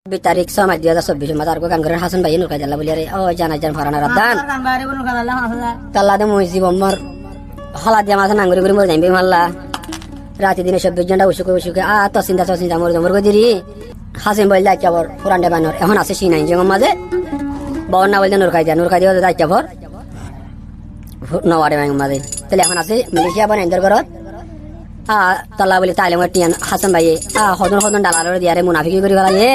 তারিখ 6 মার্চ 2024 মাতার গান করে হাসান ভাই নুরকা জাল্লা বলি আরে ও জানা জান ফারানা রাদান তাল্লাদে মইজি বম্মর হালা দিয়া মাথা নাঙ্গুরি করে মরে যাইবে মাল্লা রাতে দিনে 24 ঘন্টা উসুকে তো চিন্তা মরে জমর গো দিরি হাসিন বল দাইকা বর পুরান্ডে বানর এখন আছে সি নাই যে মাঝে বর না বলতে নুরকাই দিয়া দাইকা বর নওয়ারে মাঝে তাহলে এখন আছে মালয়েশিয়া বান এন্টার করত তাল্লা বলি তাইলে মর টিয়ান হাসান ভাই হদন ডালার দিয়ারে মুনাফিকি করে গেলায়ে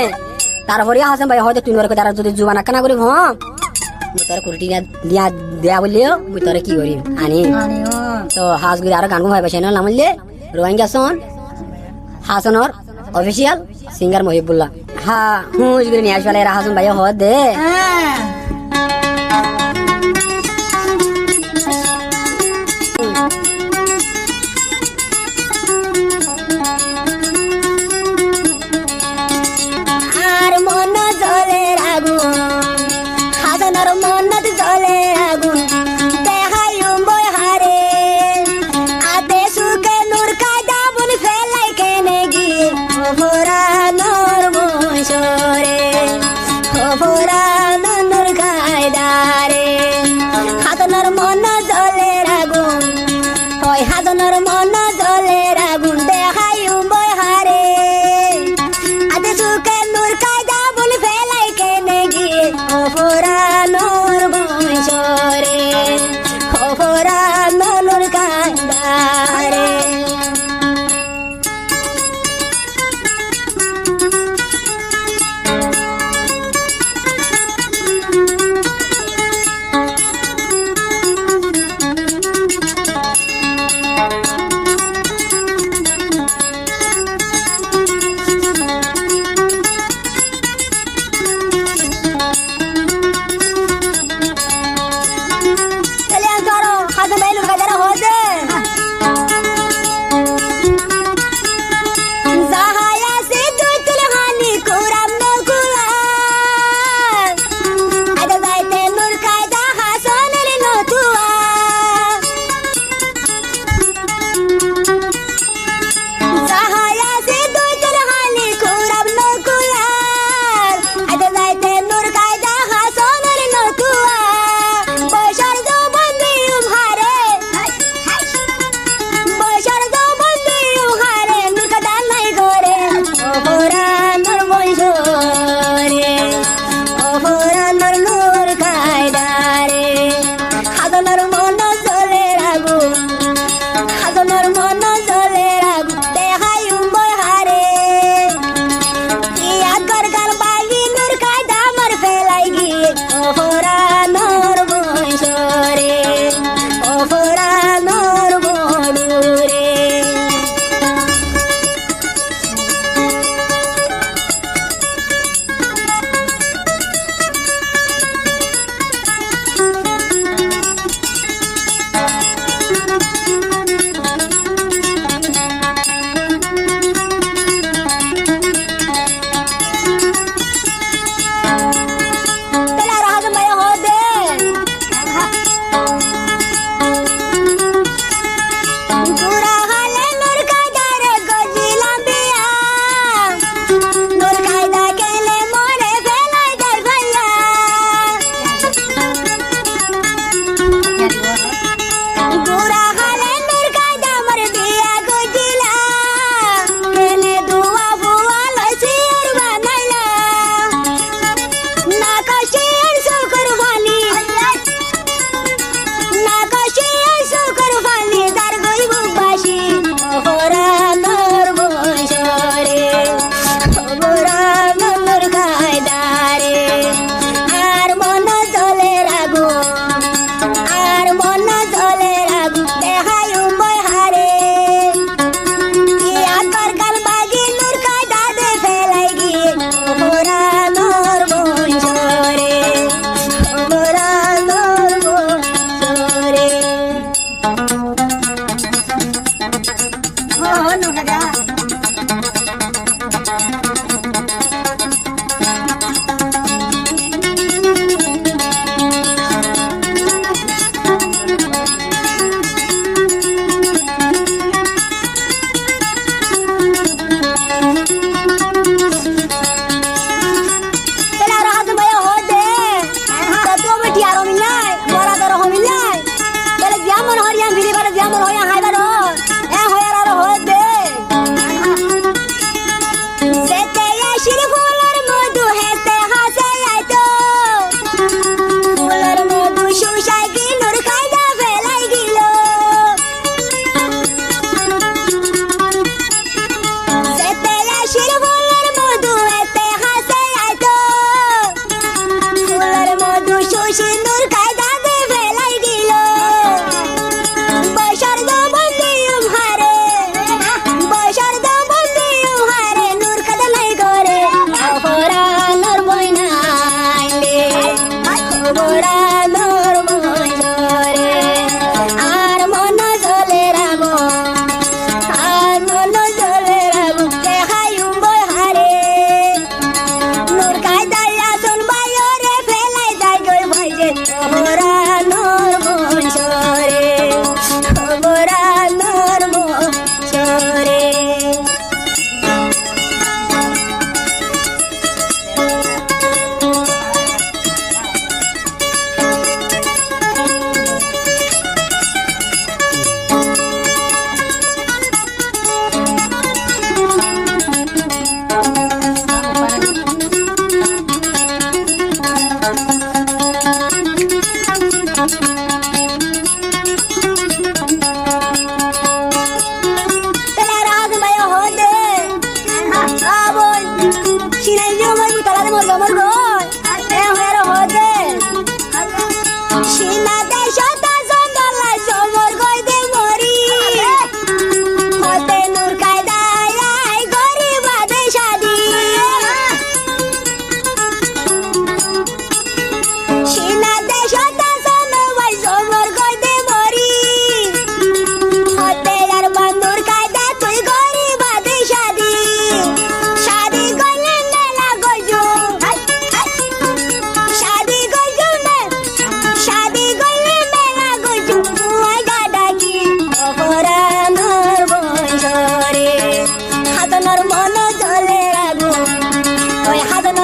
তারপরে হাসান ভাই হয়তো তুই তারা যদি জুবান আকানা করি মুই তোর কুড়ি দিয়া দেয়া বললেও মুই তোরে কি করিম আনি তো হাস গুলি আরো গান ভাই পাইছে না নামলে রোহিঙ্গা সন হাসানর অফিসিয়াল সিঙ্গার মহিবুল্লাহ হুঁজ করে নিয়ে আসবে হাসান ভাই হদ দে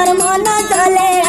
মোর মন চলে